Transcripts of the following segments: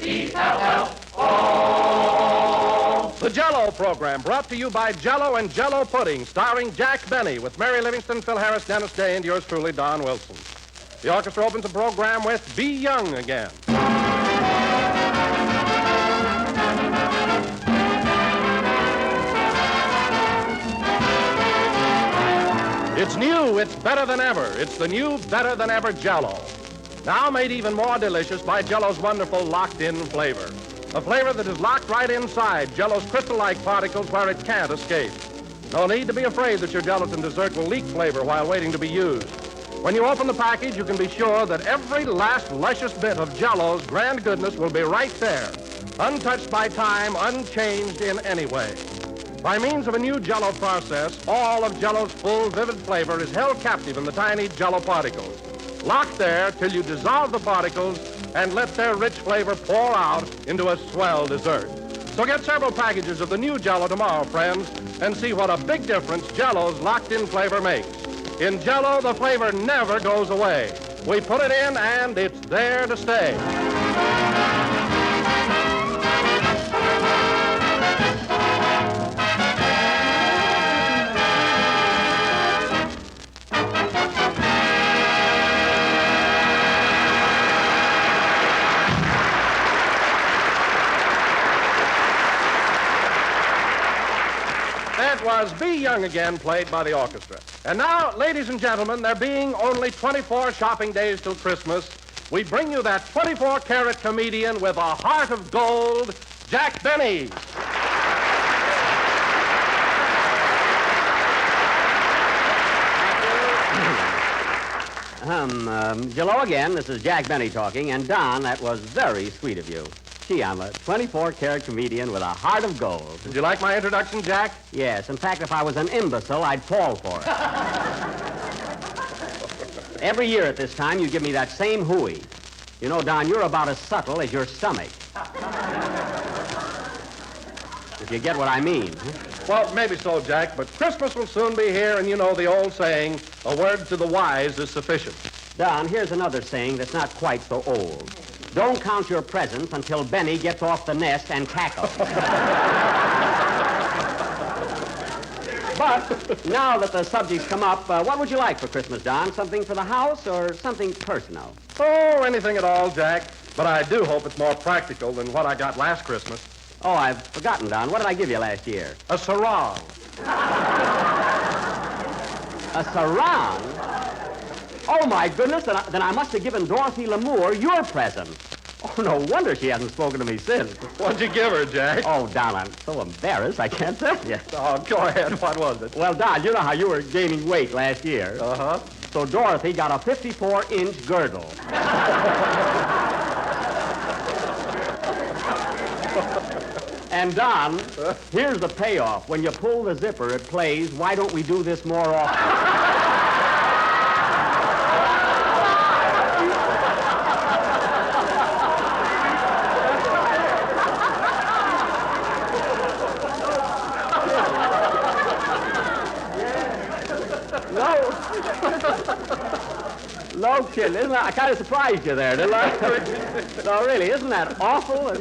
J-E-L-L-O. The Jell-O program brought to you by Jell-O and Jell-O Pudding, starring Jack Benny with Mary Livingston, Phil Harris, Dennis Day, and yours truly, Don Wilson. The orchestra opens the program with Be Young Again. It's new, it's better than ever. It's the new, better than ever Jell-O. Now made even more delicious by Jell-O's wonderful locked-in flavor. A flavor that is locked right inside Jell-O's crystal-like particles where it can't escape. No need to be afraid that your gelatin dessert will leak flavor while waiting to be used. When you open the package, you can be sure that every last luscious bit of Jell-O's grand goodness will be right there, untouched by time, unchanged in any way. By means of a new Jell-O process, all of Jell-O's full, vivid flavor is held captive in the tiny Jell-O particles, locked there till you dissolve the particles and let their rich flavor pour out into a swell dessert. So get several packages of the new Jell-O tomorrow, friends, and see what a big difference Jell-O's locked-in flavor makes. In Jell-O, the flavor never goes away. We put it in, and it's there to stay. That was Be Young Again, played by the orchestra. And now, ladies and gentlemen, there being only 24 shopping days till Christmas, we bring you that 24-carat comedian with a heart of gold, Jack Benny. Jell-O again. This is Jack Benny talking. And Don, that was very sweet of you. Gee, I'm a 24-carat comedian with a heart of gold. Did you like my introduction, Jack? Yes. In fact, if I was an imbecile, I'd fall for it. Every year at this time, you give me that same hooey. You know, Don, you're about as subtle as your stomach. If you get what I mean. Well, maybe so, Jack, but Christmas will soon be here, and you know the old saying, a word to the wise is sufficient. Don, here's another saying that's not quite so old. Don't count your presents until Benny gets off the nest and cackles. But now that the subject's come up, what would you like for Christmas, Don? Something for the house or something personal? Oh, anything at all, Jack. But I do hope it's more practical than what I got last Christmas. Oh, I've forgotten, Don. What did I give you last year? A sarong. A sarong? Oh, my goodness, then I must have given Dorothy Lamour your present. Oh, no wonder she hasn't spoken to me since. What'd you give her, Jack? Oh, Don, I'm so embarrassed, I can't tell you. Oh, go ahead. What was it? Well, Don, you know how you were gaining weight last year. Uh-huh. So Dorothy got a 54-inch girdle. And, Don, here's the payoff. When you pull the zipper, it plays, "Why don't we do this more often?" No kidding. Isn't that? I kind of surprised you there, didn't I? No, really, isn't that awful?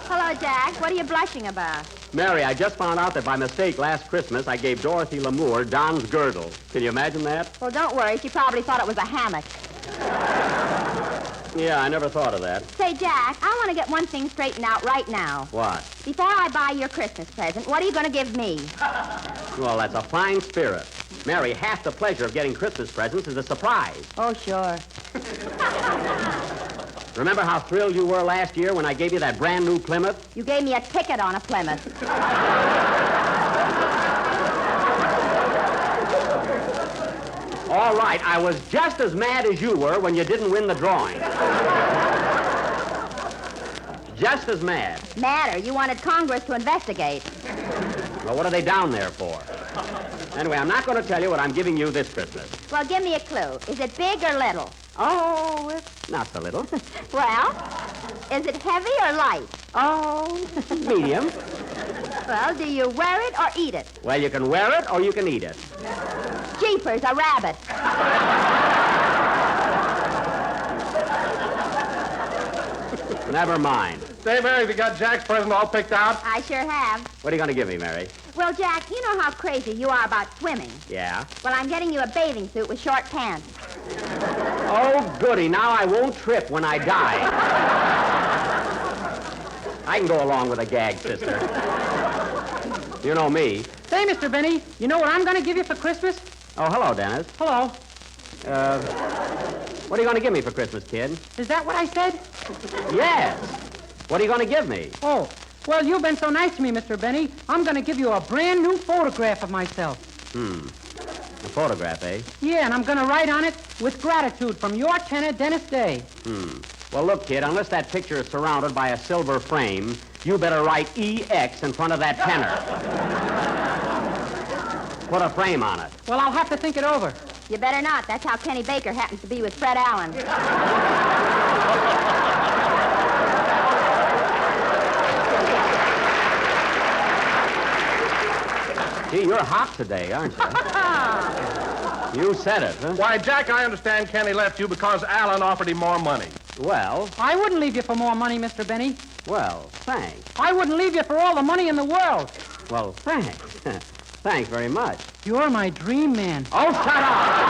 Hello, Jack. What are you blushing about? Mary, I just found out that by mistake last Christmas I gave Dorothy Lamour Don's girdle. Can you imagine that? Well, don't worry. She probably thought it was a hammock. Yeah, I never thought of that. Say, Jack, I want to get one thing straightened out right now. What? Before I buy your Christmas present, what are you going to give me? Well, that's a fine spirit. Mary, half the pleasure of getting Christmas presents is a surprise. Oh, sure. Remember how thrilled you were last year when I gave you that brand new Plymouth? You gave me a ticket on a Plymouth. All right, I was just as mad as you were when you didn't win the drawing. Just as mad. Madder, you wanted Congress to investigate. Well, what are they down there for? Anyway, I'm not going to tell you what I'm giving you this Christmas. Well, give me a clue. Is it big or little? Oh, it's not so little. Well, is it heavy or light? Oh, medium. Well, do you wear it or eat it? Well, you can wear it or you can eat it. Jeepers, a rabbit. Never mind. Say, Mary, have you got Jack's present all picked out? I sure have. What are you going to give me, Mary? Well, Jack, you know how crazy you are about swimming. Yeah? Well, I'm getting you a bathing suit with short pants. Oh, goody. Now I won't trip when I die. I can go along with a gag, sister. You know me. Say, Mr. Benny, you know what I'm going to give you for Christmas? Oh, hello, Dennis. Hello. What are you going to give me for Christmas, kid? Is that what I said? Yes. What are you going to give me? Oh, well, you've been so nice to me, Mr. Benny. I'm going to give you a brand new photograph of myself. A photograph, eh? Yeah, and I'm going to write on it, with gratitude from your tenor, Dennis Day. Well, look, kid, unless that picture is surrounded by a silver frame, you better write EX in front of that tenor. Put a frame on it. Well, I'll have to think it over. You better not. That's how Kenny Baker happens to be with Fred Allen. Gee, you're hot today, aren't you? You said it, huh? Why, Jack, I understand Kenny left you because Alan offered him more money. Well, I wouldn't leave you for more money, Mr. Benny. thanks. I wouldn't leave you for all the money in the world. Well, thanks. Thanks very much. You're my dream man. Oh, shut up!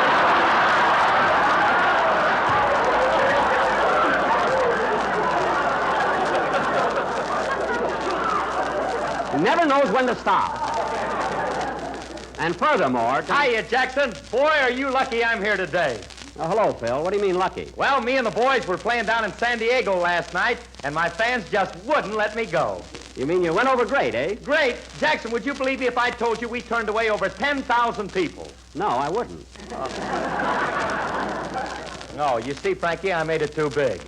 He never knows when to stop. And furthermore... Hiya, Jackson. Boy, are you lucky I'm here today. Oh, hello, Phil. What do you mean lucky? Well, me and the boys were playing down in San Diego last night, and my fans just wouldn't let me go. You mean you went over great, eh? Great. Jackson, would you believe me if I told you we turned away over 10,000 people? No, I wouldn't. No, you see, Frankie, I made it too big.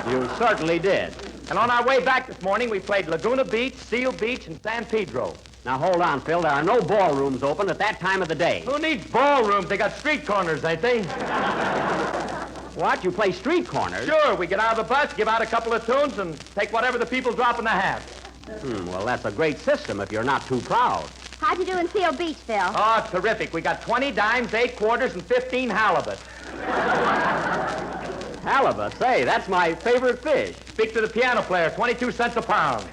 You certainly did. And on our way back this morning, we played Laguna Beach, Seal Beach, and San Pedro. Now, hold on, Phil. There are no ballrooms open at that time of the day. Who needs ballrooms? They got street corners, ain't they? What? You play street corners? Sure, we get out of the bus, give out a couple of tunes, and take whatever the people drop in the hat. Well, that's a great system if you're not too proud. How'd you do in Seal Beach, Phil? Oh, terrific. We got 20 dimes, 8 quarters, and 15 halibut. Halibut, say, that's my favorite fish. Speak to the piano player, 22 cents a pound.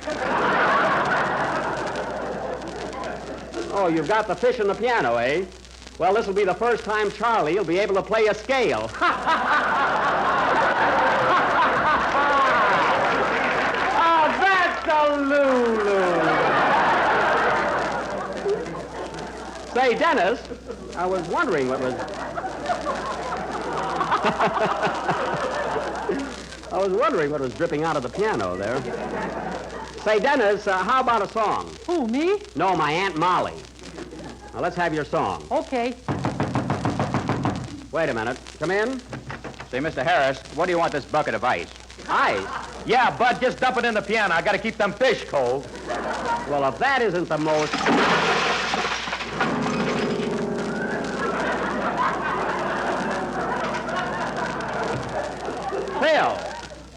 Oh, you've got the fish and the piano, eh? Well, this will be the first time Charlie will be able to play a scale. Oh, that's a Lulu. Say, Dennis, I was wondering what was... I was wondering what was dripping out of the piano there. Say, Dennis, how about a song? Who, me? No, my Aunt Molly. Now, let's have your song. Okay. Wait a minute. Come in. Say, Mr. Harris, what do you want this bucket of ice? Ice? Yeah, Bud, just dump it in the piano. I gotta keep them fish cold. Well, if that isn't the most...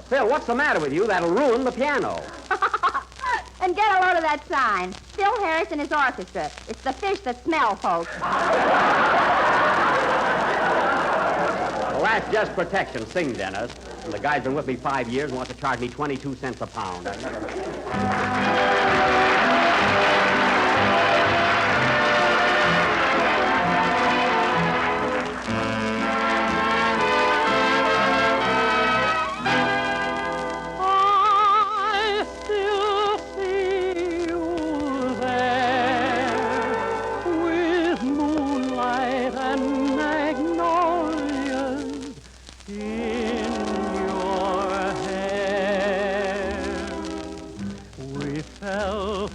Phil, what's the matter with you? That'll ruin the piano. And get a load of that sign. Phil Harris and his orchestra. It's the fish that smell, folks. Well, that's just protection. Sing, Dennis. And the guy's been with me 5 years and wants to charge me 22 cents a pound.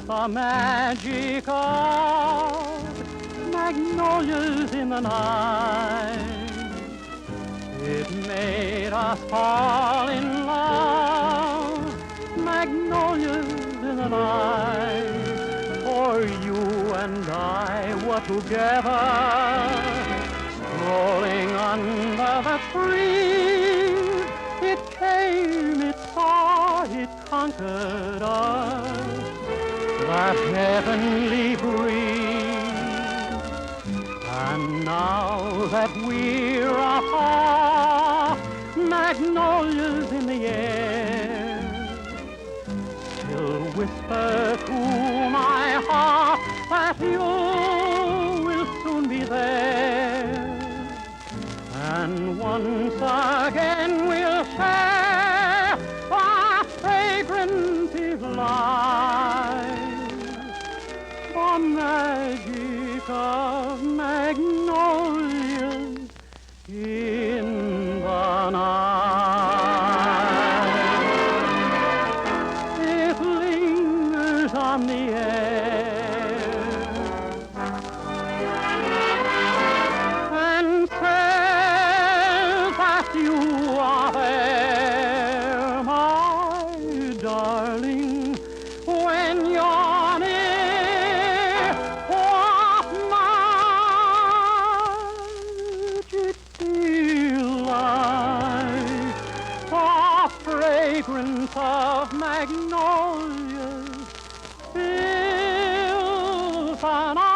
The magic of magnolias in the night. It made us fall in love, magnolias in the night. For you and I were together, strolling under the trees. It came, it saw, it conquered us. That heavenly breeze. And now that we're apart, magnolias in the air, whisper to my heart that you will soon be there. And once again we'll share the fragrant delight, the magic of magnolias in the night. It lingers on the air and says that you are there, my darling, when you're near. What magic delight, the fragrance of magnolias fills the night.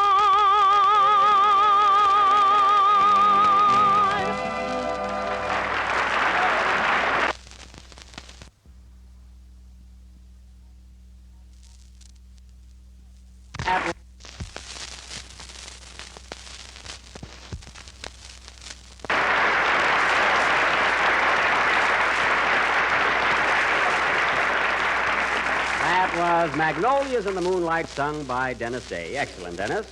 That was Magnolias in the Moonlight, sung by Dennis Day. Excellent, Dennis.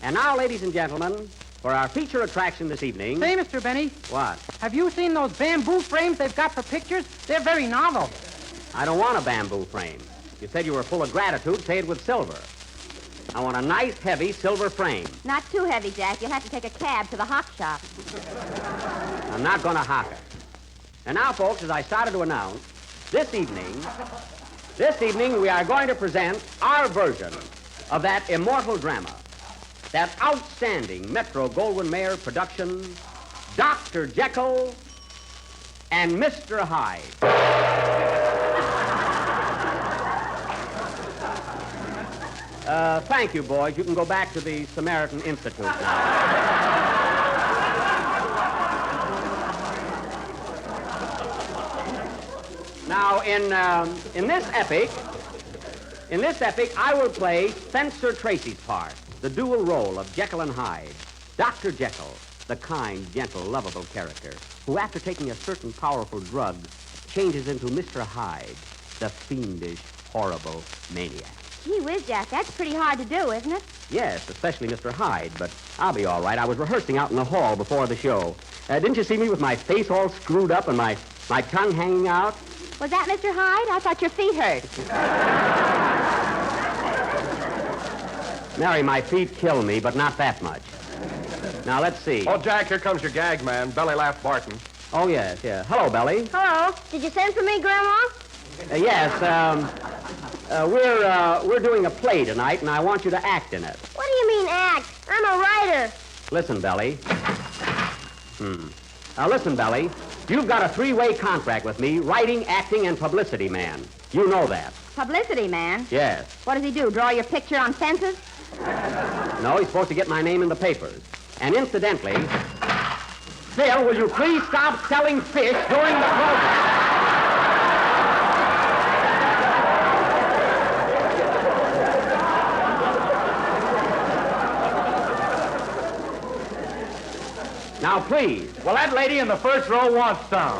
And now, ladies and gentlemen, for our feature attraction this evening... Say, Mr. Benny, What? have you seen those bamboo frames they've got for pictures? They're very novel. I don't want a bamboo frame. You said you were full of gratitude. Say it with silver. I want a nice, heavy silver frame. Not too heavy, Jack. You'll have to take a cab to the hock shop. I'm not going to hock it. And now, folks, as I started to announce, this evening we are going to present our version of that immortal drama, that outstanding Metro-Goldwyn-Mayer production, Dr. Jekyll and Mr. Hyde. Thank you, boys. You can go back to the Samaritan Institute now. Now, in this epic, I will play Spencer Tracy's part, the dual role of Jekyll and Hyde. Dr. Jekyll, the kind, gentle, lovable character, who, after taking a certain powerful drug, changes into Mr. Hyde, the fiendish, horrible maniac. Gee whiz, Jack, that's pretty hard to do, isn't it? Yes, especially Mr. Hyde, but I'll be all right. I was rehearsing out in the hall before the show. Didn't you see me with my face all screwed up and my tongue hanging out? Was that Mr. Hyde? I thought your feet hurt. Mary, my feet kill me, but not that much. Now, let's see. Oh, Jack, here comes your gag man, Belly Laugh Barton. Oh, yes, yeah. Hello, Belly. Hello. Did you send for me, Grandma? Yes, we're doing a play tonight, and I want you to act in it. What do you mean, act? I'm a writer. Listen, Belly. Now, listen, Belly. You've got a 3-way contract with me, writing, acting, and publicity man. You know that. Publicity man? Yes. What does he do, draw your picture on fences? No, he's supposed to get my name in the papers. And incidentally, Phil, will you please stop selling fish during the program? Now, please. Well, that lady in the first row wants some.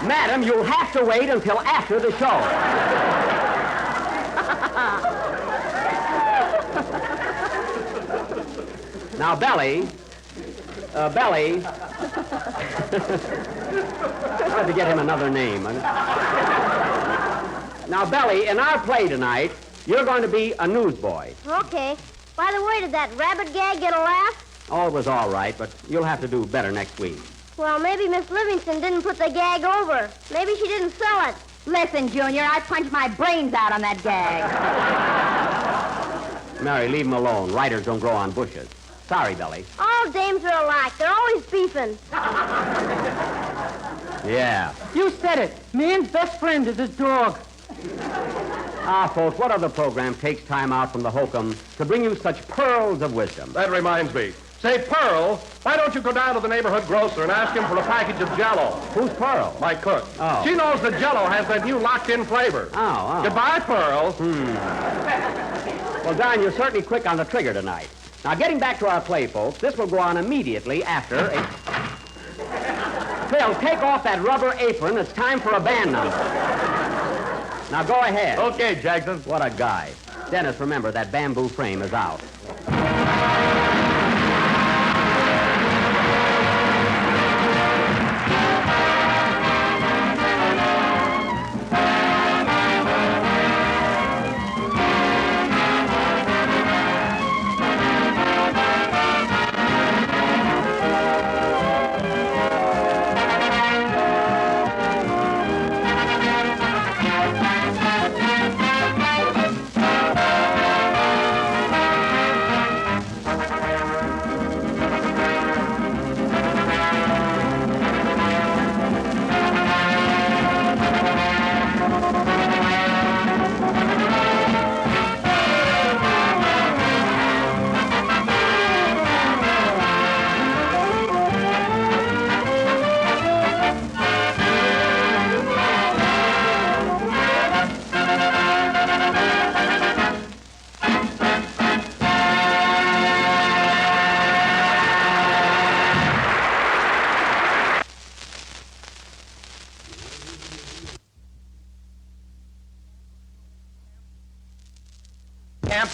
Madam, you'll have to wait until after the show. Now, Belly. I have to get him another name. Now, Belly, in our play tonight, you're going to be a newsboy. Okay. By the way, did that rabbit gag get a laugh? Oh, it was all right, but you'll have to do better next week. Well, maybe Miss Livingston didn't put the gag over. Maybe she didn't sell it. Listen, Junior, I punched my brains out on that gag. Mary, leave him alone. Writers don't grow on bushes. Sorry, Belly. All dames are alike. They're always beefing. Yeah. You said it. Man's best friend is his dog. Ah, folks, what other program takes time out from the hokum to bring you such pearls of wisdom? That reminds me. Say, Pearl, why don't you go down to the neighborhood grocer and ask him for a package of Jell-O? Who's Pearl? My cook. Oh. She knows that Jell-O has that new locked-in flavor. Oh. Goodbye, Pearl. Well, Don, you're certainly quick on the trigger tonight. Now, getting back to our play, folks, this will go on immediately after a... Phil, take off that rubber apron. It's time for a band number. Now, go ahead. Okay, Jackson. What a guy. Dennis, remember, that bamboo frame is out. Camp.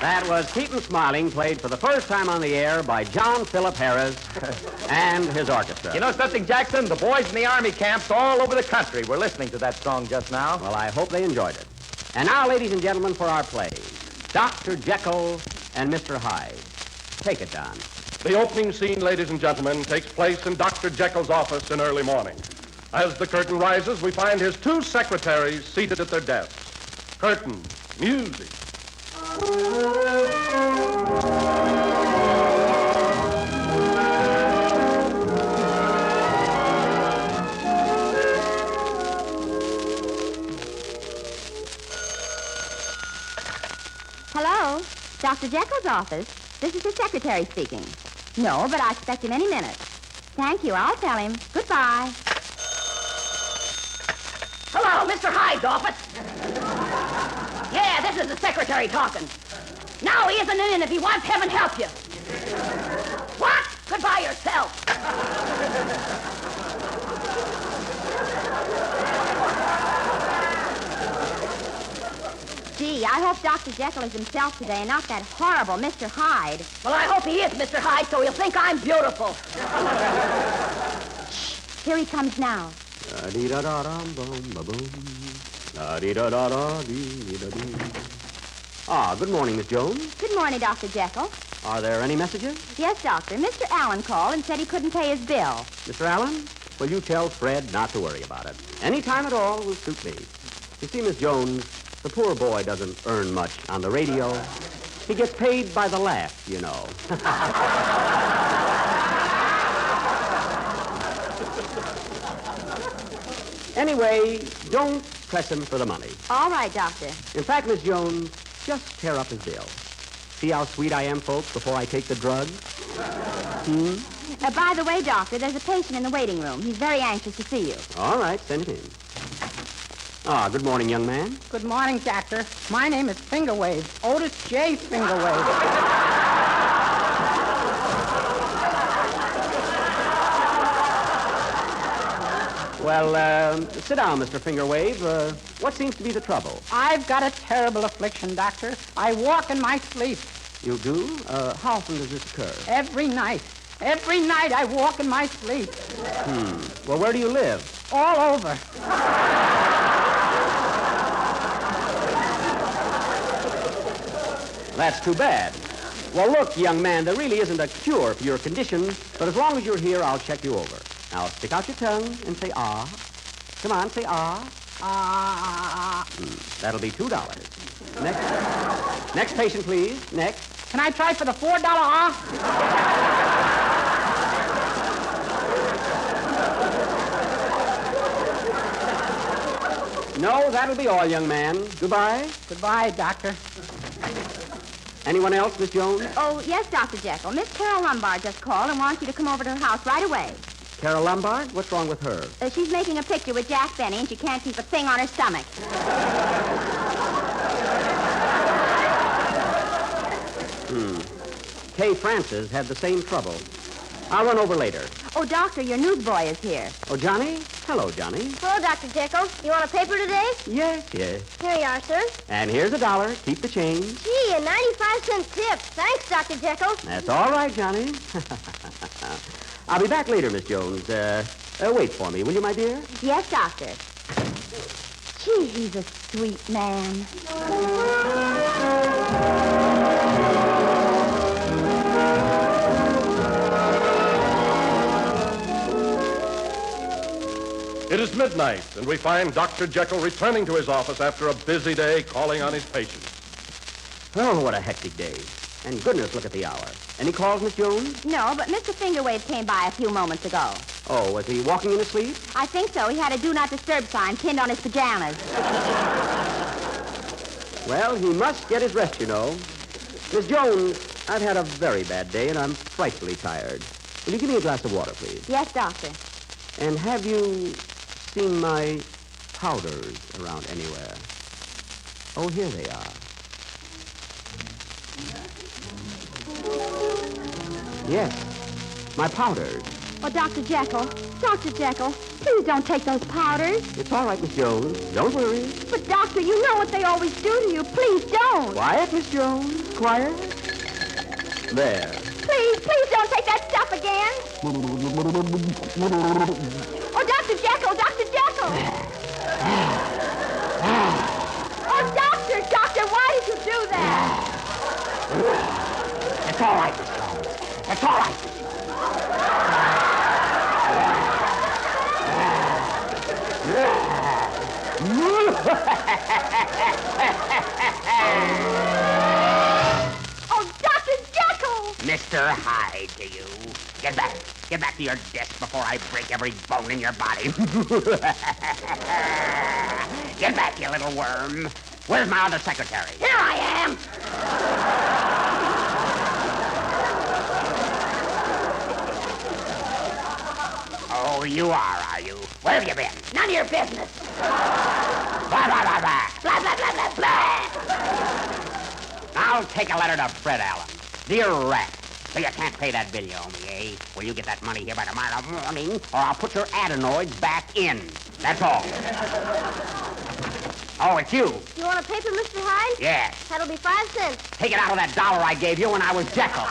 That was Keep 'Em Smiling, played for the first time on the air by John Philip Harris and his orchestra. You know something, Jackson? The boys in the Army camps all over the country were listening to that song just now. Well, I hope they enjoyed it. And now, ladies and gentlemen, for our play, Dr. Jekyll and Mr. Hyde. Take it, Don. The opening scene, ladies and gentlemen, takes place in Dr. Jekyll's office in early morning. As the curtain rises, we find his two secretaries seated at their desks. Curtain, music. Hello, Dr. Jekyll's office. This is his secretary speaking. No, but I expect him any minute. Thank you. I'll tell him. Goodbye. Hello, Mr. Hyde's office. Yeah, this is the secretary talking. Now he isn't in, and if he wants, heaven help you. What? Goodbye yourself. Gee, I hope Dr. Jekyll is himself today and not that horrible Mr. Hyde. Well, I hope he is, Mr. Hyde, so he'll think I'm beautiful. Here he comes now. Ah, good morning, Miss Jones. Good morning, Dr. Jekyll. Are there any messages? Yes, Doctor. Mr. Allen called and said he couldn't pay his bill. Mr. Allen, will you tell Fred not to worry about it? Any time at all will suit me. You see, Miss Jones, the poor boy doesn't earn much on the radio. He gets paid by the laugh, you know. Anyway, don't press him for the money. All right, Doctor. In fact, Miss Jones, just tear up his bill. See how sweet I am, folks, before I take the drugs? By the way, Doctor, there's a patient in the waiting room. He's very anxious to see you. All right, send it in. Ah, good morning, young man. Good morning, Doctor. My name is Fingerwave. Otis J. Fingerwave. Well, sit down, Mr. Fingerwave. What seems to be the trouble? I've got a terrible affliction, Doctor. I walk in my sleep. You do? How often does this occur? Every night. Every night I walk in my sleep. Well, where do you live? All over. That's too bad. Well, look, young man, there really isn't a cure for your condition, but as long as you're here, I'll check you over. Now, stick out your tongue and say ah. Come on, say ah. Ah. That'll be $2. Next patient, please. Next. Can I try for the $4 off? No, that'll be all, young man. Goodbye. Goodbye, Doctor. Anyone else, Miss Jones? Oh, yes, Dr. Jekyll. Miss Carol Lombard just called and wants you to come over to her house right away. Carol Lombard? What's wrong with her? She's making a picture with Jack Benny, and she can't keep a thing on her stomach. Kay Francis had the same trouble. I'll run over later. Oh, Doctor, your newsboy is here. Oh, Johnny? Hello, Johnny. Hello, Dr. Jekyll. You want a paper today? Yes. Here you are, sir. And here's $1. Keep the change. Gee, a 95-cent tip. Thanks, Dr. Jekyll. That's all right, Johnny. I'll be back later, Miss Jones. Wait for me, will you, my dear? Yes, Doctor. Gee, he's a sweet man. It is midnight, and we find Dr. Jekyll returning to his office after a busy day calling on his patients. Oh, what a hectic day. And goodness, look at the hour. Any calls, Miss Jones? No, but Mr. Fingerwave came by a few moments ago. Oh, was he walking in his sleep? I think so. He had a do not disturb sign pinned on his pajamas. Well, he must get his rest, you know. Miss Jones, I've had a very bad day, and I'm frightfully tired. Will you give me a glass of water, please? Yes, Doctor. And have you seen my powders around anywhere? Oh, here they are. Yes, my powders. Oh, Dr. Jekyll, please don't take those powders. It's all right, Miss Jones. Don't worry. But, Doctor, you know what they always do to you. Please don't. Quiet, Miss Jones. Quiet. There. Please don't take that stuff again. Oh, Dr. Jekyll. Oh, Doctor, why did you do that? It's all right, Miss Jones. It's all right. Oh, Dr. Jekyll! Mr. Hyde to you. Get back. Get back to your desk before I break every bone in your body. Get back, you little worm. Where's my other secretary? Here I am. Oh, you are you? Where have you been? None of your business. Blah, blah, blah, blah. Blah, blah, blah, blah, blah. I'll take a letter to Fred Allen. Dear Rat, so you can't pay that bill you owe me, eh? Will you get that money here by tomorrow morning, or I'll put your adenoids back in. That's all. Oh, it's you. You want a paper, Mr. Hyde? Yes. That'll be 5 cents. Take it out of that dollar I gave you when I was Jekyll.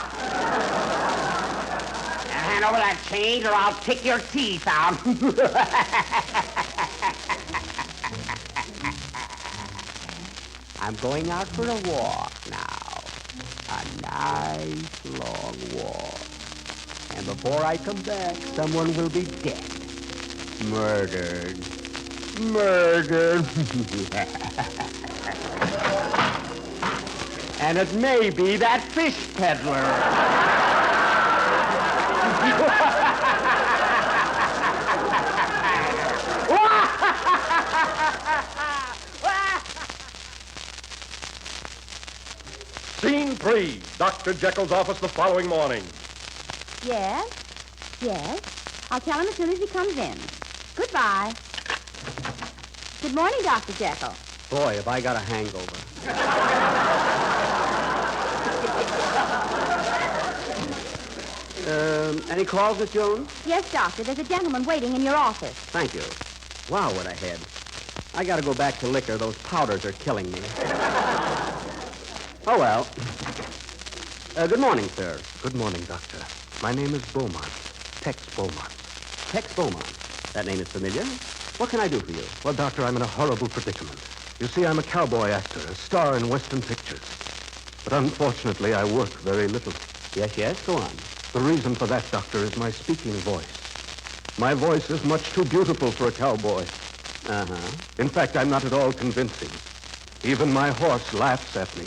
And hand over that change, or I'll kick your teeth out. I'm going out for a walk now. A nice long walk. And before I come back, someone will be dead. Murdered. And it may be that fish peddler. Scene 3, Dr. Jekyll's office the following morning. Yes. I'll tell him as soon as he comes in. Goodbye. Good morning, Dr. Jekyll. Boy, have I got a hangover. Any calls, Miss Jones? Yes, Doctor. There's a gentleman waiting in your office. Thank you. Wow, what a head. I gotta go back to liquor. Those powders are killing me. Oh, well. Good morning, sir. Good morning, Doctor. My name is Beaumont. Tex Beaumont. Tex Beaumont. That name is familiar. What can I do for you? Well, Doctor, I'm in a horrible predicament. You see, I'm a cowboy actor, a star in Western pictures. But unfortunately, I work very little. Yes, go on. The reason for that, Doctor, is my speaking voice. My voice is much too beautiful for a cowboy. Uh-huh. In fact, I'm not at all convincing. Even my horse laughs at me.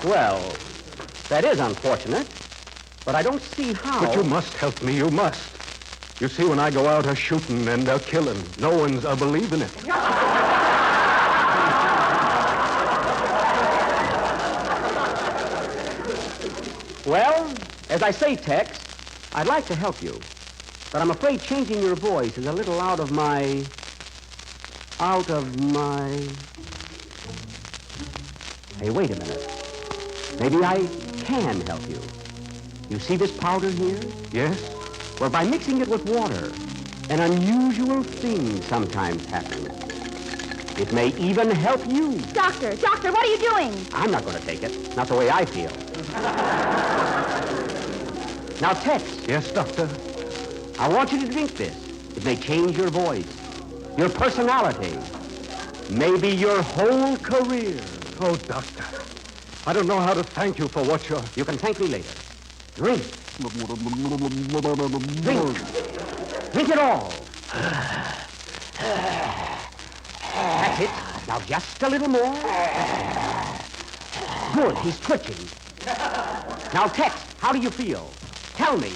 Well, that is unfortunate, but I don't see how... But you must help me, you must. You see, when I go out a-shooting and a-killing, no one's a-believing it. Well, as I say, Tex, I'd like to help you. But I'm afraid changing your voice is a little out of my... Hey, wait a minute. Maybe I can help you. You see this powder here? Yes? Well, by mixing it with water, an unusual thing sometimes happens. It may even help you. Doctor, what are you doing? I'm not going to take it. Not the way I feel. Now, Tex. Yes, Doctor? I want you to drink this. It may change your voice, your personality, maybe your whole career. Oh, Doctor, I don't know how to thank you for what you're... You can thank me later. Drink. Drink. Drink it all. That's it. Now, just a little more. Good. He's twitching. Now, Tex, how do you feel? Tell me.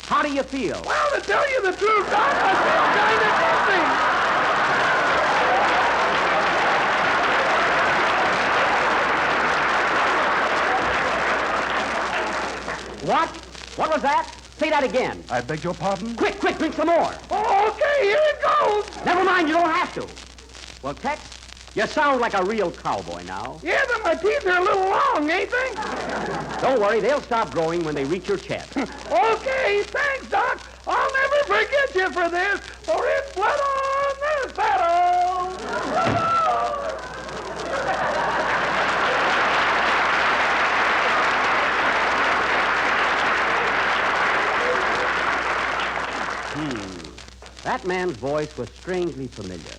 How do you feel? Well, to tell you the truth, Doc, I feel kind of dizzy. What? What was that? Say that again. I beg your pardon? Quick, drink some more. Oh, okay, here it goes. Never mind, you don't have to. Well, Tex, you sound like a real cowboy now. Yeah, but my teeth are a little long, ain't they? Don't worry, they'll stop growing when they reach your chest. Okay, thanks, Doc. I'll never forget you for this, for it's blood on this battle. That man's voice was strangely familiar.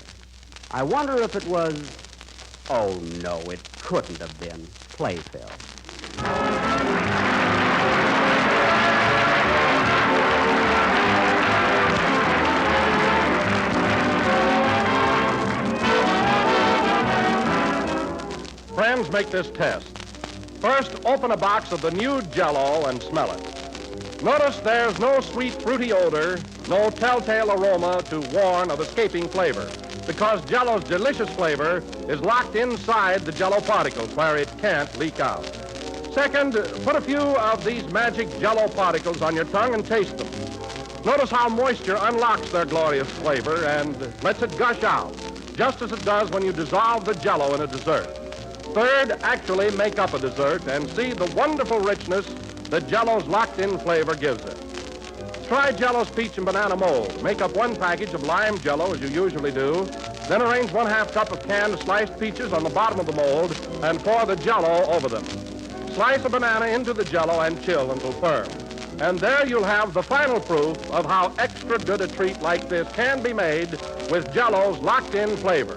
I wonder if it was... Oh, no, it couldn't have been. Play, Phil. Friends, make this test. First, open a box of the new Jell-O and smell it. Notice there's no sweet, fruity odor, no telltale aroma to warn of escaping flavor, because Jell-O's delicious flavor is locked inside the Jell-O particles where it can't leak out. Second, put a few of these magic Jell-O particles on your tongue and taste them. Notice how moisture unlocks their glorious flavor and lets it gush out, just as it does when you dissolve the Jell-O in a dessert. Third, actually make up a dessert and see the wonderful richness that Jell-O's locked-in flavor gives it. Try Jell-O's peach and banana mold. Make up one package of lime Jell-O, as you usually do. Then arrange 1/2 cup of canned sliced peaches on the bottom of the mold and pour the Jell-O over them. Slice a banana into the Jell-O and chill until firm. And there you'll have the final proof of how extra good a treat like this can be made with Jell-O's locked-in flavor.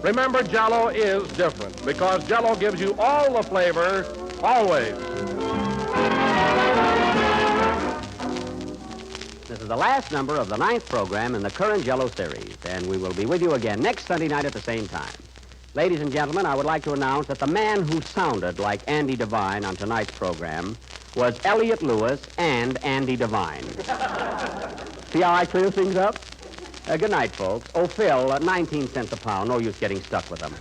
Remember, Jell-O is different because Jell-O gives you all the flavor, always. This is the last number of the 9th program in the current Jell-O series, and we will be with you again next Sunday night at the same time. Ladies and gentlemen, I would like to announce that the man who sounded like Andy Devine on tonight's program was Elliot Lewis and Andy Devine. See how I clear things up? Good night, folks. Oh, Phil, 19 cents a pound. No use getting stuck with them.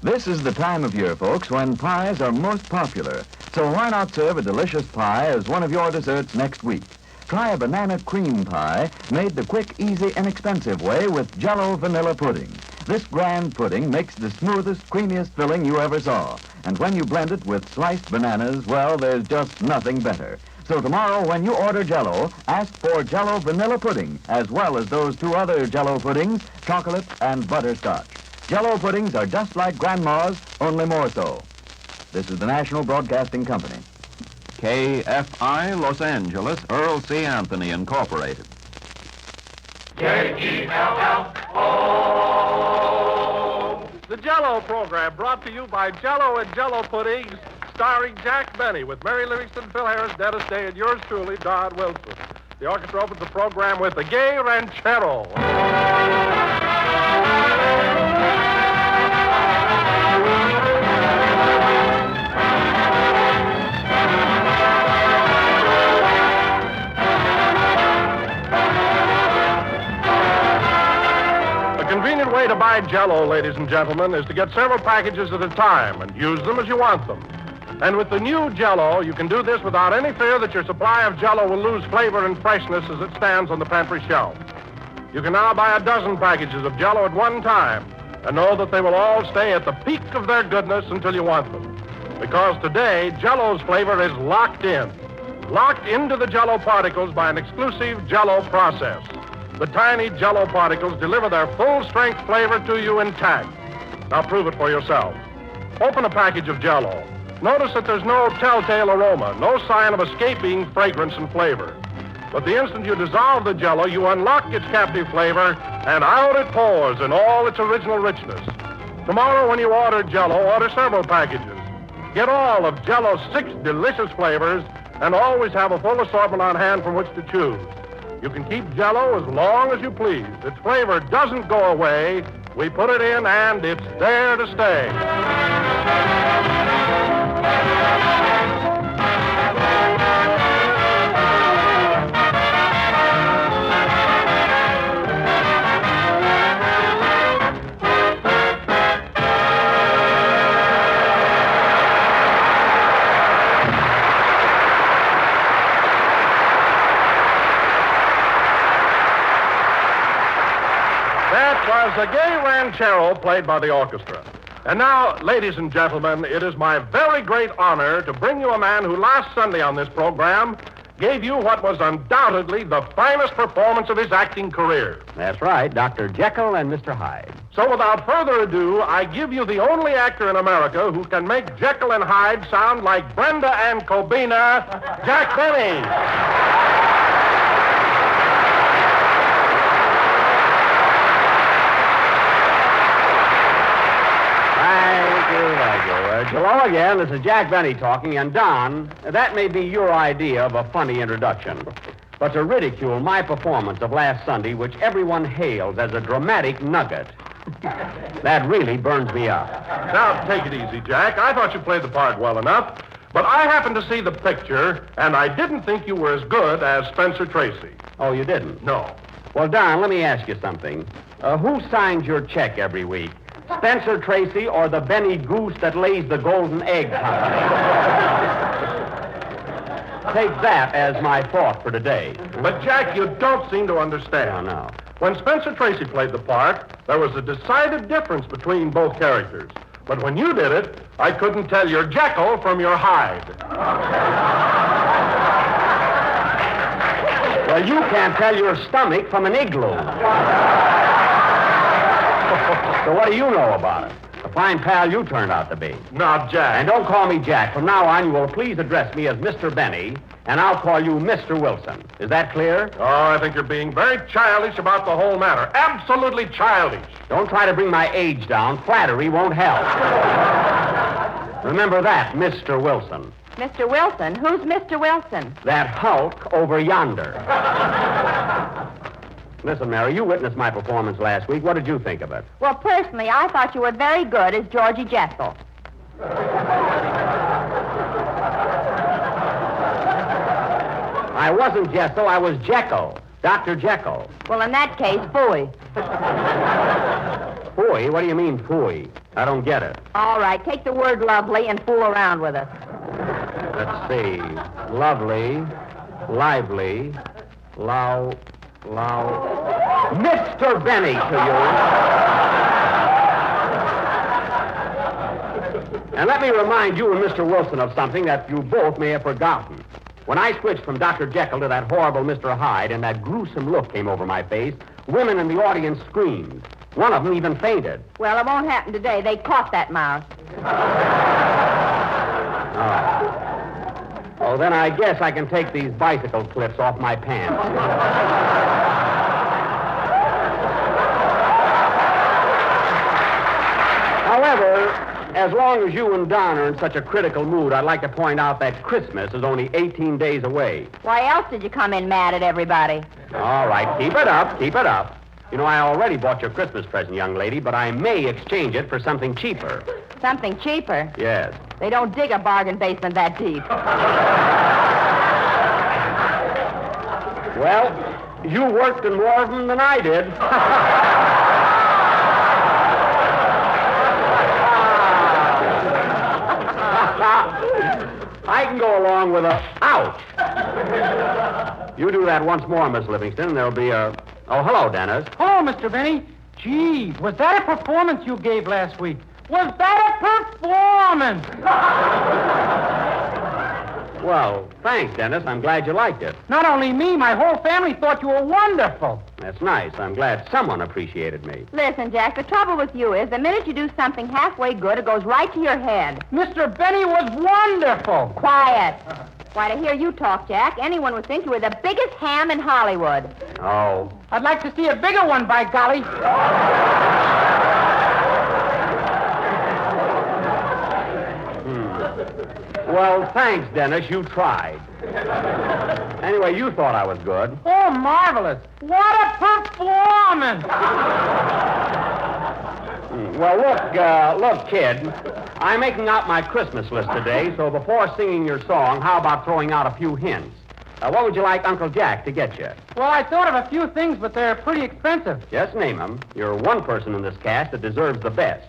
This is the time of year, folks, when pies are most popular. So why not serve a delicious pie as one of your desserts next week? Try a banana cream pie made the quick, easy, inexpensive way with Jell-O vanilla pudding. This grand pudding makes the smoothest, creamiest filling you ever saw. And when you blend it with sliced bananas, well, there's just nothing better. So tomorrow, when you order Jell-O, ask for Jell-O vanilla pudding, as well as those 2 other Jell-O puddings, chocolate and butterscotch. Jell-O puddings are just like Grandma's, only more so. This is the National Broadcasting Company. KFI, Los Angeles, Earl C. Anthony, Incorporated. J-E-L-L-O. The Jell-O program brought to you by Jell-O and Jell-O puddings, starring Jack Benny with Mary Livingston, Phil Harris, Dennis Day, and yours truly, Don Wilson. The orchestra opens the program with the Gay Ranchero. convenient way to buy Jell-O, ladies and gentlemen, is to get several packages at a time and use them as you want them. And with the new Jell-O, you can do this without any fear that your supply of Jell-O will lose flavor and freshness as it stands on the pantry shelf. You can now buy a dozen packages of Jell-O at one time and know that they will all stay at the peak of their goodness until you want them. Because today, Jell-O's flavor is locked into the Jell-O particles by an exclusive Jell-O process. The tiny Jell-O particles deliver their full-strength flavor to you intact. Now prove it for yourself. Open a package of Jell-O. Notice that there's no telltale aroma, no sign of escaping fragrance and flavor. But the instant you dissolve the Jell-O, you unlock its captive flavor, and out it pours in all its original richness. Tomorrow, when you order Jell-O, order several packages. Get all of Jell-O's 6 delicious flavors, and always have a full assortment on hand from which to choose. You can keep Jell-O as long as you please. Its flavor doesn't go away. We put it in, and it's there to stay. Was a gay ranchero played by the orchestra. And now, ladies and gentlemen, it is my very great honor to bring you a man who last Sunday on this program gave you what was undoubtedly the finest performance of his acting career. That's right, Dr. Jekyll and Mr. Hyde. So without further ado, I give you the only actor in America who can make Jekyll and Hyde sound like Brenda and Cobina, Jack Benny. Hello again, this is Jack Benny talking, and Don, that may be your idea of a funny introduction, but to ridicule my performance of last Sunday, which everyone hails as a dramatic nugget, that really burns me up. Now, take it easy, Jack. I thought you played the part well enough, but I happened to see the picture, and I didn't think you were as good as Spencer Tracy. Oh, you didn't? No. Well, Don, let me ask you something. Who signs your check every week? Spencer Tracy or the Benny Goose that lays the golden egg company? Take that as my thought for today. But, Jack, you don't seem to understand. Oh, no. When Spencer Tracy played the part, there was a decided difference between both characters. But when you did it, I couldn't tell your Jekyll from your Hyde. Well, you can't tell your stomach from an igloo. So what do you know about it? A fine pal you turned out to be. Now, Jack. And don't call me Jack. From now on, you will please address me as Mr. Benny, and I'll call you Mr. Wilson. Is that clear? Oh, I think you're being very childish about the whole matter. Absolutely childish. Don't try to bring my age down. Flattery won't help. Remember that, Mr. Wilson. Mr. Wilson? Who's Mr. Wilson? That hulk over yonder. Listen, Mary, you witnessed my performance last week. What did you think of it? Well, personally, I thought you were very good as Georgie Jekyll. I wasn't Jekyll, I was Jekyll. Dr. Jekyll. Well, in that case, phooey. Phooey? What do you mean, phooey? I don't get it. All right, take the word lovely and fool around with us. Let's see. Lovely, lively, Mr. Benny to you. And let me remind you and Mr. Wilson of something that you both may have forgotten. When I switched from Dr. Jekyll to that horrible Mr. Hyde and that gruesome look came over my face, women in the audience screamed. One of them even fainted. Well, it won't happen today. They caught that mouse. Oh, then I guess I can take these bicycle clips off my pants. However, as long as you and Don are in such a critical mood, I'd like to point out that Christmas is only 18 days away. Why else did you come in mad at everybody? All right, keep it up, keep it up. You know, I already bought your Christmas present, young lady, but I may exchange it for something cheaper. Something cheaper? Yes. They don't dig a bargain basement that deep. Well, you worked in more of them than I did. can go along with a... Ouch! You do that once more, Miss Livingston, and there'll be a... Oh, hello, Dennis. Hello, Mr. Benny. Gee, was that a performance you gave last week? Was that a performance? Well, thanks, Dennis. I'm glad you liked it. Not only me, my whole family thought you were wonderful. That's nice. I'm glad someone appreciated me. Listen, Jack, the trouble with you is the minute you do something halfway good, it goes right to your head. Mr. Benny was wonderful. Quiet. Why, to hear you talk, Jack, anyone would think you were the biggest ham in Hollywood. Oh. I'd like to see a bigger one, by golly. Well, thanks, Dennis. You tried. Anyway, you thought I was good. Oh, marvelous. What a performance. Well, look, kid. I'm making out my Christmas list today, so before singing your song, how about throwing out a few hints? What would you like Uncle Jack to get you? Well, I thought of a few things, but they're pretty expensive. Just name them. You're one person in this cast that deserves the best.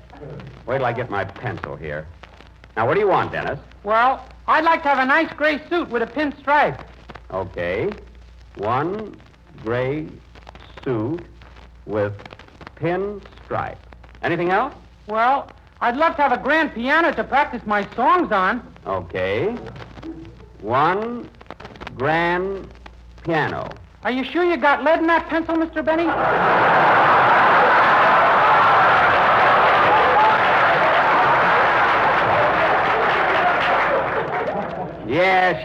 Wait till I get my pencil here. Now, what do you want, Dennis? Well, I'd like to have a nice gray suit with a pinstripe. Okay. One gray suit with pinstripe. Anything else? Well, I'd love to have a grand piano to practice my songs on. Okay. One grand piano. Are you sure you got lead in that pencil, Mr. Benny?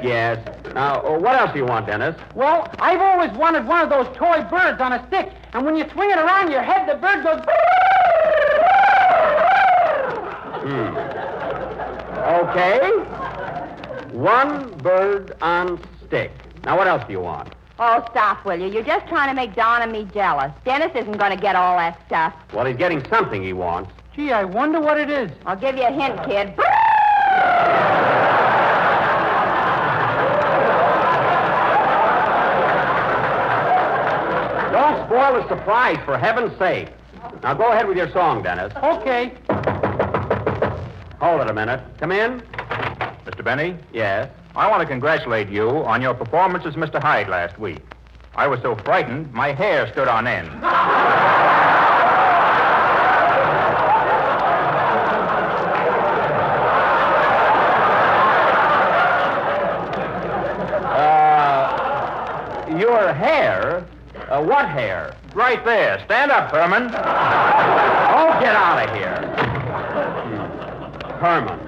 Yes. Now, what else do you want, Dennis? Well, I've always wanted one of those toy birds on a stick, and when you swing it around your head, the bird goes... Okay. One bird on stick. Now, what else do you want? Oh, stop, will you? You're just trying to make Don and me jealous. Dennis isn't going to get all that stuff. Well, he's getting something he wants. Gee, I wonder what it is. I'll give you a hint, kid. Don't spoil the surprise, for heaven's sake. Now, go ahead with your song, Dennis. Okay. Hold it a minute. Come in. Mr. Benny, Yes. I want to congratulate you on your performance as Mr. Hyde last week. I was so frightened, my hair stood on end. Your hair? What hair? Right there. Stand up, Herman. Oh, get out of here. Herman.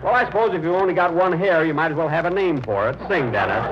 Well, I suppose if you only got one hair, you might as well have a name for it. Sing, Dennis.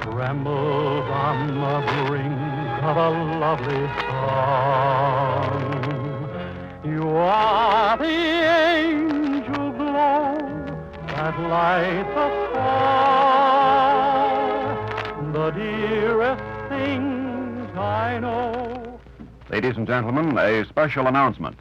Trembles on the brink of a lovely song. You are the angel glow that lights a star, the dearest things I know. Ladies and gentlemen, a special announcement.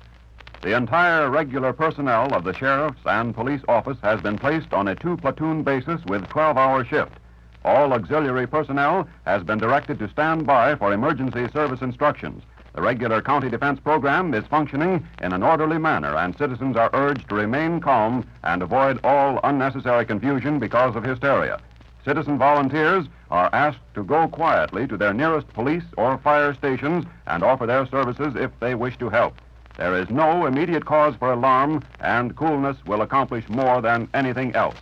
The entire regular personnel of the sheriff's and police office has been placed on a 2-platoon basis with 12-hour shift. All auxiliary personnel has been directed to stand by for emergency service instructions. The regular county defense program is functioning in an orderly manner, and citizens are urged to remain calm and avoid all unnecessary confusion because of hysteria. Citizen volunteers are asked to go quietly to their nearest police or fire stations and offer their services if they wish to help. There is no immediate cause for alarm, and coolness will accomplish more than anything else.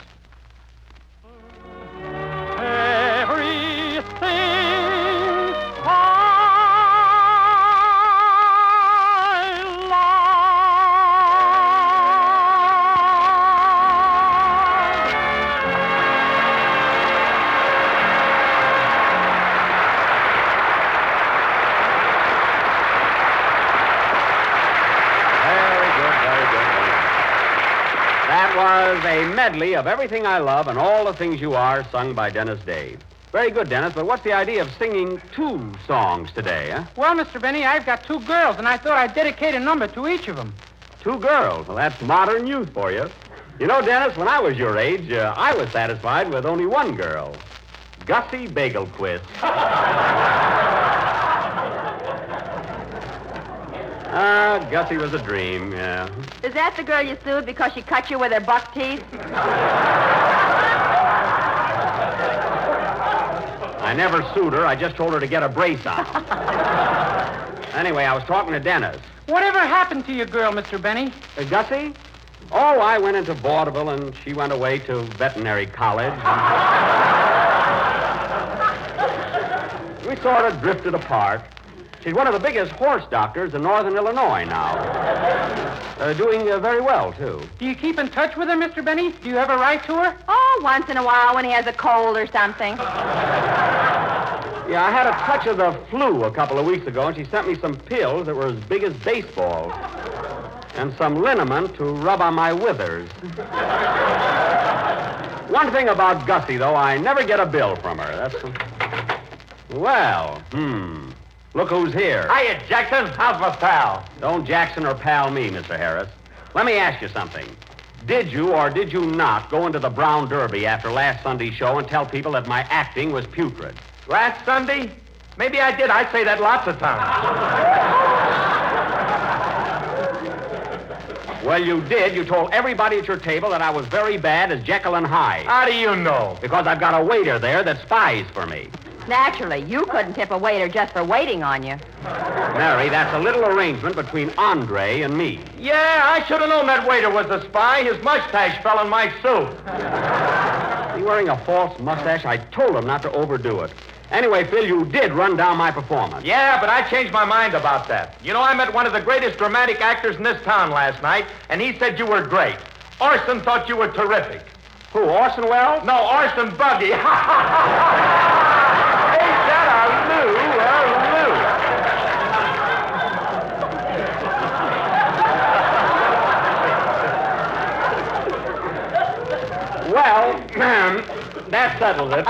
A medley of Everything I Love and All the Things You Are, sung by Dennis Day. Very good, Dennis, but what's the idea of singing two songs today, huh? Well, Mr. Benny, I've got two girls, and I thought I'd dedicate a number to each of them. Two girls? Well, that's modern youth for you. You know, Dennis, when I was your age, I was satisfied with only one girl. Gussie Bagelquist. Gussie was a dream, yeah. Is that the girl you sued because she cut you with her buck teeth? I never sued her. I just told her to get a brace on. Anyway, I was talking to Dennis. Whatever happened to your girl, Mr. Benny? Gussie? Oh, I went into vaudeville, and she went away to veterinary college. We sort of drifted apart. She's one of the biggest horse doctors in northern Illinois now. Doing very well, too. Do you keep in touch with her, Mr. Benny? Do you ever write to her? Oh, once in a while when he has a cold or something. Yeah, I had a touch of the flu a couple of weeks ago, and she sent me some pills that were as big as baseballs. And some liniment to rub on my withers. One thing about Gussie, though, I never get a bill from her. That's... Well, look who's here. Hiya, Jackson. How's my pal? Don't Jackson or pal me, Mr. Harris. Let me ask you something. Did you or did you not go into the Brown Derby after last Sunday's show and tell people that my acting was putrid? Last Sunday? Maybe I did. I say that lots of times. Well, you did. You told everybody at your table that I was very bad as Jekyll and Hyde. How do you know? Because I've got a waiter there that spies for me. Naturally, you couldn't tip a waiter just for waiting on you. Mary, that's a little arrangement between Andre and me. Yeah, I should have known that waiter was a spy. His mustache fell in my suit. Is he wearing a false mustache? I told him not to overdo it. Anyway, Phil, you did run down my performance. Yeah, but I changed my mind about that. You know, I met one of the greatest dramatic actors in this town last night, and he said you were great. Orson thought you were terrific. Who, Orson Welles? No, Orson Buggy. Ain't that a loo? Well, that settles it.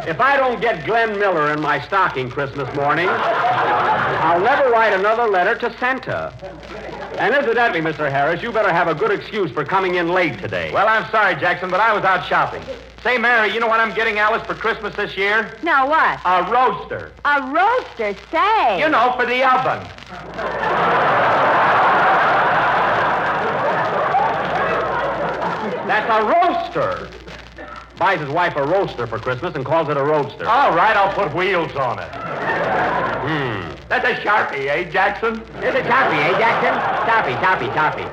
If I don't get Glenn Miller in my stocking Christmas morning, I'll never write another letter to Santa. And incidentally, Mr. Harris, you better have a good excuse for coming in late today. Well, I'm sorry, Jackson, but I was out shopping. Say, Mary, you know what I'm getting Alice for Christmas this year? No, what? A roaster. A roaster, say. You know, for the oven. That's a roaster. Buys his wife a roaster for Christmas and calls it a roadster. All right, I'll put wheels on it. That's a Sharpie, eh, Jackson? It's a Sharpie, eh, Jackson? Sharpie.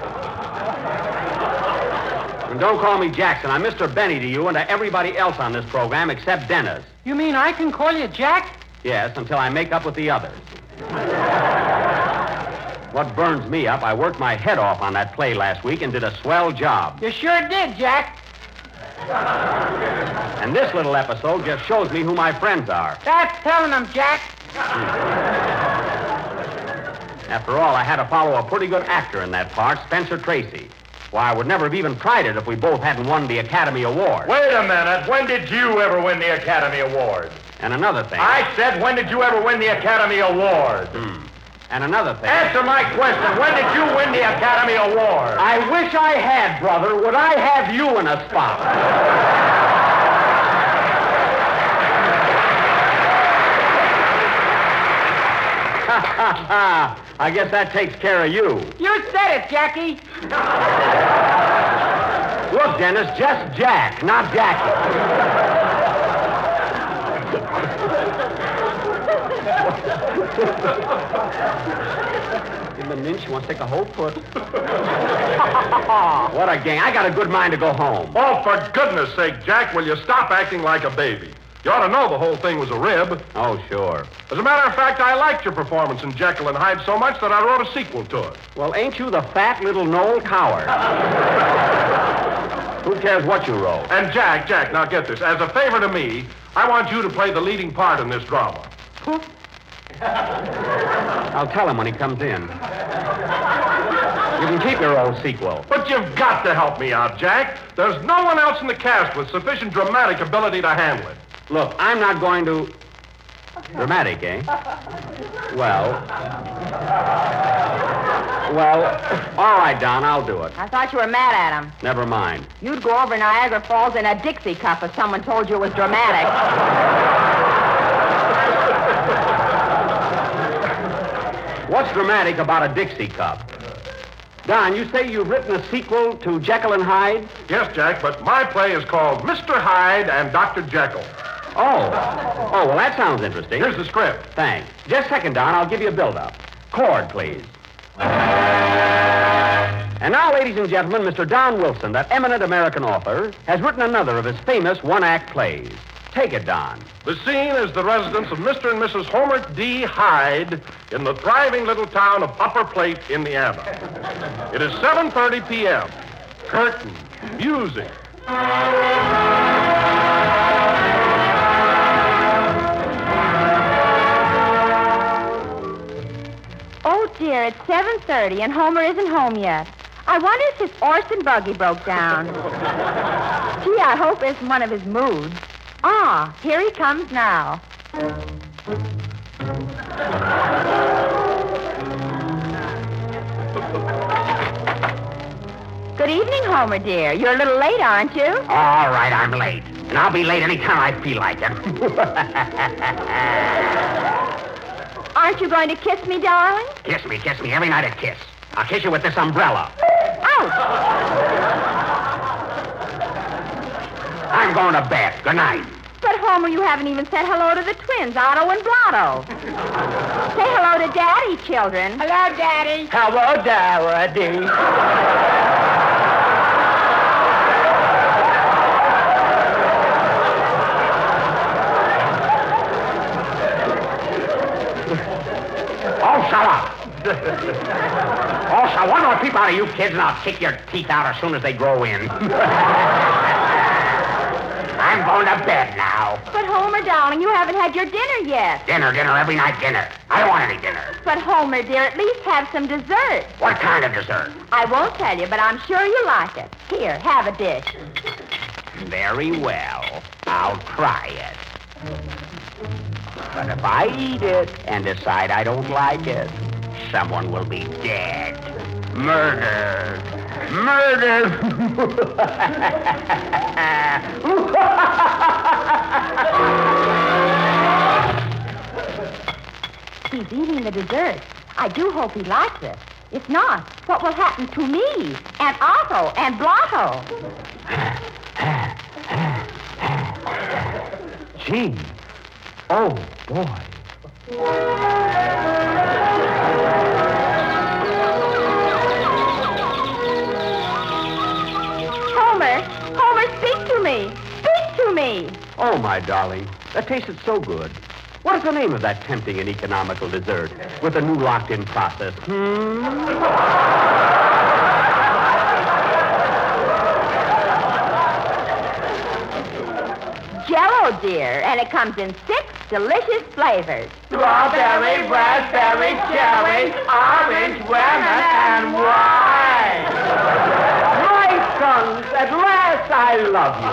And don't call me Jackson. I'm Mr. Benny to you and to everybody else on this program except Dennis. You mean I can call you Jack? Yes, until I make up with the others. What burns me up, I worked my head off on that play last week and did a swell job. You sure did, Jack. And this little episode just shows me who my friends are. That's telling them, Jack. After all, I had to follow a pretty good actor in that part, Spencer Tracy. Why, I would never have even tried it if we both hadn't won the Academy Award. Wait a minute. When did you ever win the Academy Award? And another thing. I said, when did you ever win the Academy Award? And another thing. Answer my question. When did you win the Academy Award? I wish I had, brother. Would I have you in a spot? I guess that takes care of you. You said it, Jackie. Look, Dennis, just Jack, not Jackie. Give him an inch, he wants to take a whole foot. What a gang. I got a good mind to go home. Oh, for goodness sake, Jack, will you stop acting like a baby? You ought to know the whole thing was a rib. Oh, sure. As a matter of fact, I liked your performance in Jekyll and Hyde so much that I wrote a sequel to it. Well, ain't you the fat little Noel coward? Who cares what you wrote? And Jack, now get this. As a favor to me, I want you to play the leading part in this drama. I'll tell him when he comes in. You can keep your old sequel. But you've got to help me out, Jack. There's no one else in the cast with sufficient dramatic ability to handle it. Look, I'm not going to... Dramatic, eh? Well, all right, Don, I'll do it. I thought you were mad at him. Never mind. You'd go over Niagara Falls in a Dixie cup if someone told you it was dramatic. What's dramatic about a Dixie cup? Don, you say you've written a sequel to Jekyll and Hyde? Yes, Jack, but my play is called Mr. Hyde and Dr. Jekyll. Oh, well, that sounds interesting. Here's the script. Thanks. Just a second, Don. I'll give you a build-up. Chord, please. And now, ladies and gentlemen, Mr. Don Wilson, that eminent American author, has written another of his famous one-act plays. Take it, Don. The scene is the residence of Mr. and Mrs. Homer D. Hyde in the thriving little town of Upper Plate, Indiana. It is 7:30 p.m. Curtain, music. Oh, dear, it's 7:30 and Homer isn't home yet. I wonder if his horse and buggy broke down. Gee, I hope it isn't one of his moods. Ah, here he comes now. Good evening, Homer, dear. You're a little late, aren't you? All right, I'm late. And I'll be late any time I feel like it. Aren't you going to kiss me, darling? Kiss me every night a kiss. I'll kiss you with this umbrella. Ouch! I'm going to bed. Good night. But, Homer, you haven't even said hello to the twins, Otto and Blotto. Say hello to Daddy, children. Hello, Daddy. Hello, Daddy. Oh, shut up. Oh, so one more peep out of you kids, and I'll kick your teeth out as soon as they grow in. I'm going to bed now. But, Homer, darling, you haven't had your dinner yet. Dinner, every night dinner. I don't want any dinner. But, Homer, dear, at least have some dessert. What kind of dessert? I won't tell you, but I'm sure you like it. Here, have a dish. Very well. I'll try it. But if I eat it and decide I don't like it, someone will be dead. Murdered. He's eating the dessert. I do hope he likes it. If not, what will happen to me, and Otto, and Blotto? Gee. Oh, boy. Homer, speak to me. Speak to me. Oh, my darling. That tasted so good. What is the name of that tempting and economical dessert with a new locked-in process? Jell-O, dear, and it comes in 6 delicious flavors. Strawberry, raspberry, cherry, orange, lemon, and wine. My sons, at last I love you.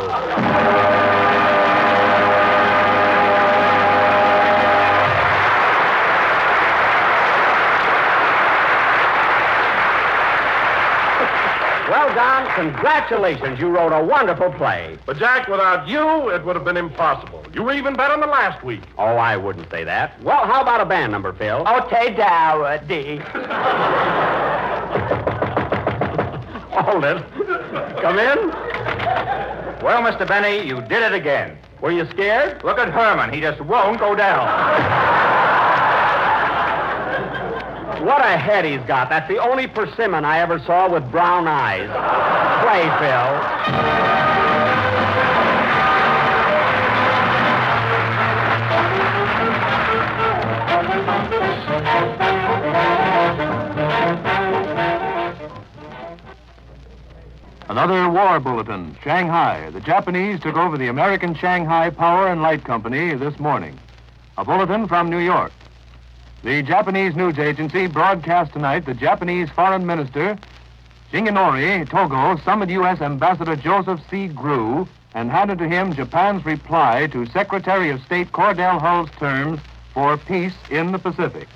Well, Don, congratulations. You wrote a wonderful play. But, Jack, without you, it would have been impossible. You were even better than last week. Oh, I wouldn't say that. Well, how about a band number, Phil? Okay, Dowdy. Hold it. Come in. Well, Mr. Benny, you did it again. Were you scared? Look at Herman. He just won't go down. What a head he's got. That's the only persimmon I ever saw with brown eyes. Play, Phil. Another war bulletin. Shanghai. The Japanese took over the American Shanghai Power and Light Company this morning. A bulletin from New York. The Japanese news agency broadcast tonight the Japanese Foreign Minister, Shigenori Togo, summoned U.S. Ambassador Joseph C. Grew and handed to him Japan's reply to Secretary of State Cordell Hull's terms for peace in the Pacific.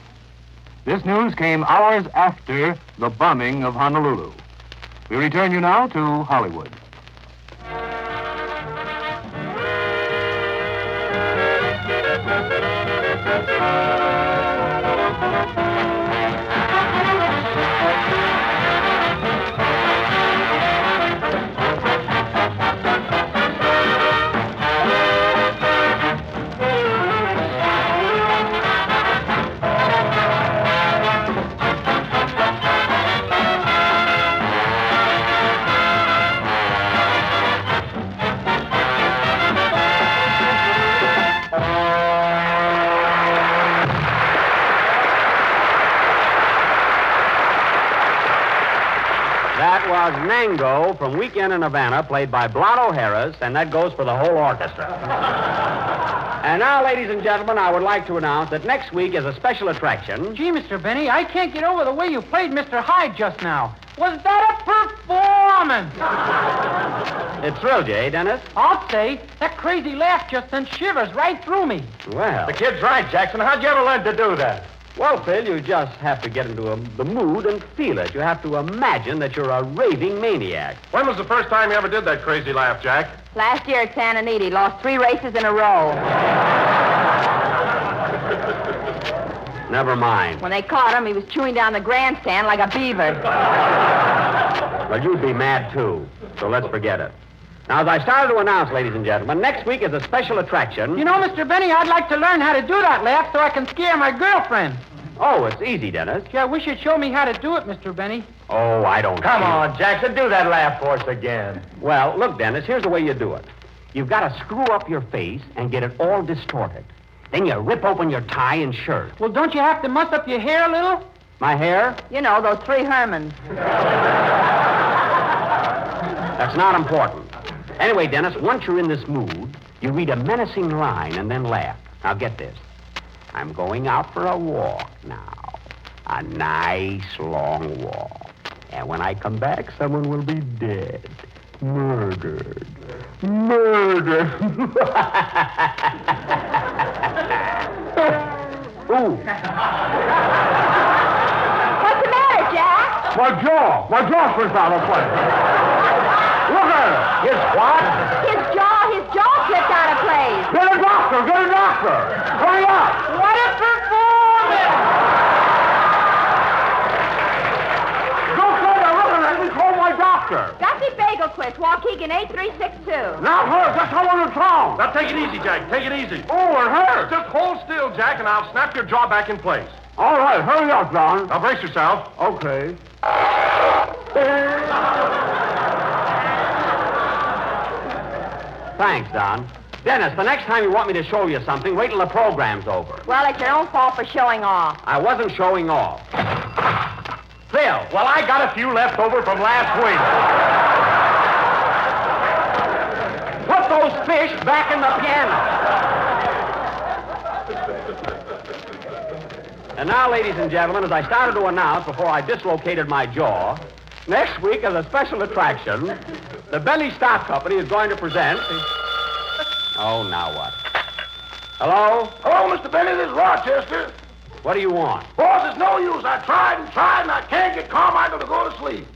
This news came hours after the bombing of Honolulu. We return you now to Hollywood. That was Nango from Weekend in Havana, played by Blotto Harris, and that goes for the whole orchestra. And now, ladies and gentlemen, I would like to announce that next week is a special attraction. Gee, Mr. Benny, I can't get over the way you played Mr. Hyde just now. Was that a performance? It thrilled you, eh, Dennis? I'll say. That crazy laugh just sent shivers right through me. Well. The kid's right, Jackson. How'd you ever learn to do that? Well, Phil, you just have to get into the mood and feel it. You have to imagine that you're a raving maniac. When was the first time you ever did that crazy laugh, Jack? Last year at Santa Anita, he lost 3 races in a row. Never mind. When they caught him, he was chewing down the grandstand like a beaver. Well, you'd be mad, too. So let's forget it. Now, as I started to announce, ladies and gentlemen, next week is a special attraction. You know, Mr. Benny, I'd like to learn how to do that laugh so I can scare my girlfriend. Oh, it's easy, Dennis. Gee, I wish you'd show me how to do it, Mr. Benny. Oh, I don't Come see it. on, Jackson, do that laugh for us again. Well, look, Dennis, here's the way you do it. You've got to screw up your face and get it all distorted. Then you rip open your tie and shirt. Well, don't you have to muss up your hair a little? My hair? You know, those 3 Hermans. That's not important. Anyway, Dennis, once you're in this mood, you read a menacing line and then laugh. Now, get this. I'm going out for a walk now. A nice, long walk. And when I come back, someone will be dead. Murdered. Murdered. Ooh. What's the matter, Jack? My jaw slipped out of place. Look at it. His what? His jaw slipped out of place. Get a doctor. Hurry up. What a performance! Don't say that. Look at me. Call my doctor. Gussie Bagel Quist, Waukegan 8362. Not her. Just someone in town. Now, take it easy, Jack. Take it easy. Oh, it hurts. Just hold still, Jack, and I'll snap your jaw back in place. All right. Hurry up, John. Now, brace yourself. Okay. Thanks, Don. Dennis, the next time you want me to show you something, wait till the program's over. Well, it's your own fault for showing off. I wasn't showing off. Phil. Well, I got a few left over from last week. Put those fish back in the piano. And now, ladies and gentlemen, as I started to announce before I dislocated my jaw, next week as a special attraction, the Benny Stock Company is going to present... Oh, now what? Hello? Hello, Mr. Benny. This is Rochester. What do you want? Boss, it's no use. I tried and I can't get Carmichael to go to sleep.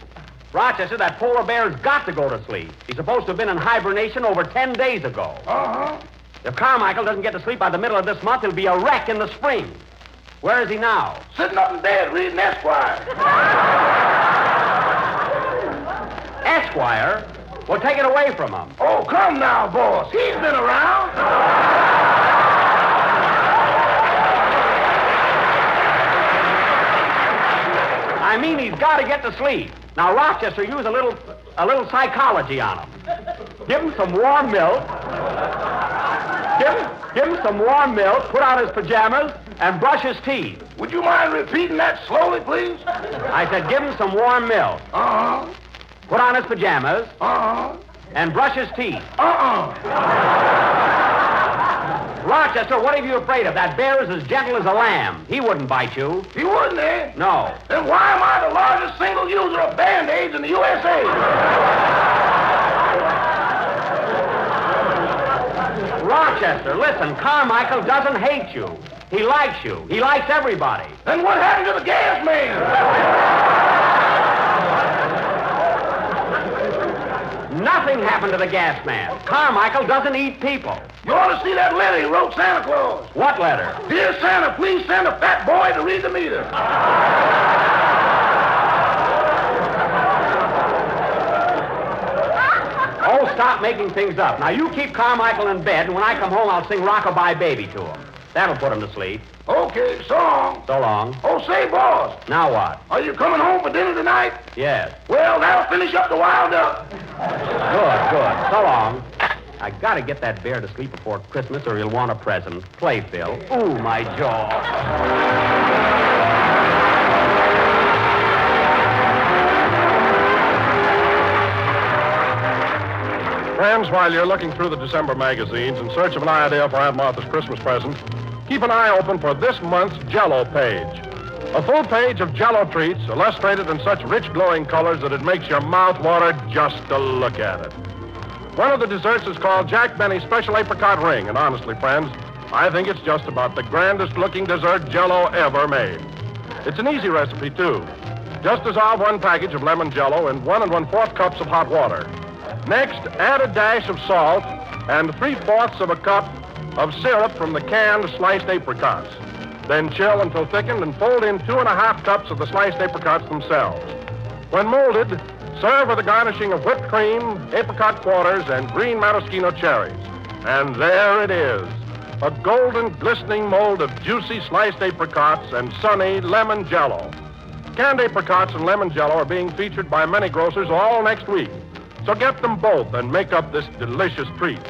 Rochester, that polar bear's got to go to sleep. He's supposed to have been in hibernation over 10 days ago. Uh-huh. If Carmichael doesn't get to sleep by the middle of this month, he'll be a wreck in the spring. Where is he now? Sitting up in bed reading Esquire. Esquire? Well, take it away from him. Oh, come now, boss. He's been around. I mean, he's got to get to sleep. Now, Rochester, use a little psychology on him. Give him some warm milk. Give him some warm milk, put on his pajamas, and brush his teeth. Would you mind repeating that slowly, please? I said give him some warm milk. Uh-huh. Put on his pajamas. Uh-huh. And brush his teeth. Uh-uh. Rochester, what are you afraid of? That bear is as gentle as a lamb. He wouldn't bite you. He wouldn't, eh? No. Then why am I the largest single user of Band-Aids in the USA? Rochester, listen, Carmichael doesn't hate you. He likes you. He likes everybody. Then what happened to the gas man? Nothing happened to the gas man. Carmichael doesn't eat people. You ought to see that letter he wrote Santa Claus. What letter? Dear Santa, please send a fat boy to read the meter. Oh, stop making things up. Now, you keep Carmichael in bed, and when I come home, I'll sing Rock-a-Bye Baby to him. That'll put him to sleep. Okay, so long. So long. Oh, say, boss. Now what? Are you coming home for dinner tonight? Yes. Well, that'll finish up the wild duck. Good. So long. I gotta get that bear to sleep before Christmas, or he'll want a present. Play, Phil. Ooh, my jaw. Friends, while you're looking through the December magazines in search of an idea for Aunt Martha's Christmas present, keep an eye open for this month's Jell-O page. A full page of Jell-O treats illustrated in such rich, glowing colors that it makes your mouth water just to look at it. One of the desserts is called Jack Benny's Special Apricot Ring, and honestly, friends, I think it's just about the grandest-looking dessert Jell-O ever made. It's an easy recipe, too. Just dissolve 1 package of lemon Jell-O in 1 1/4 cups of hot water. Next, add a dash of salt and 3/4 of a cup of syrup from the canned sliced apricots. Then chill until thickened and fold in 2 1/2 cups of the sliced apricots themselves. When molded, serve with a garnishing of whipped cream, apricot quarters, and green maraschino cherries. And there it is, a golden, glistening mold of juicy sliced apricots and sunny lemon Jell-O. Canned apricots and lemon Jell-O are being featured by many grocers all next week. So get them both and make up this delicious treat.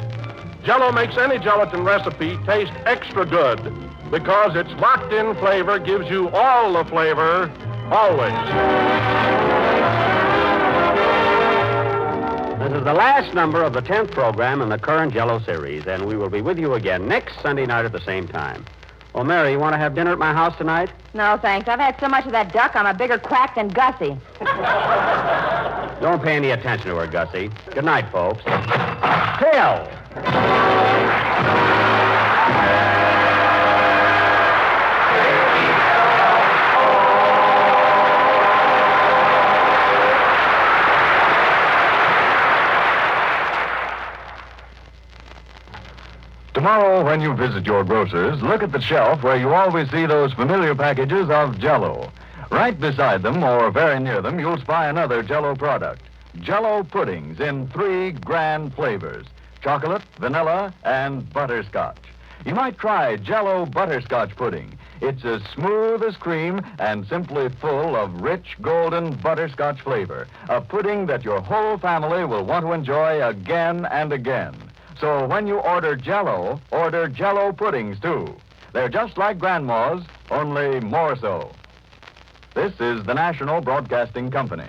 Jell-O makes any gelatin recipe taste extra good because its locked-in flavor gives you all the flavor, always. This is the last number of the 10th program in the current Jell-O series, and we will be with you again next Sunday night at the same time. Well, Mary, you want to have dinner at my house tonight? No, thanks. I've had so much of that duck, I'm a bigger quack than Gussie. Don't pay any attention to her, Gussie. Good night, folks. Phil! Tomorrow, when you visit your grocer's, look at the shelf where you always see those familiar packages of Jell-O. Right beside them, or very near them, you'll spy another Jell-O product. Jell-O puddings in 3 grand flavors: chocolate, vanilla, and butterscotch. You might try Jell-O butterscotch pudding. It's as smooth as cream and simply full of rich, golden butterscotch flavor. A pudding that your whole family will want to enjoy again and again. So when you order Jell-O, order Jell-O puddings, too. They're just like Grandma's, only more so. This is the National Broadcasting Company.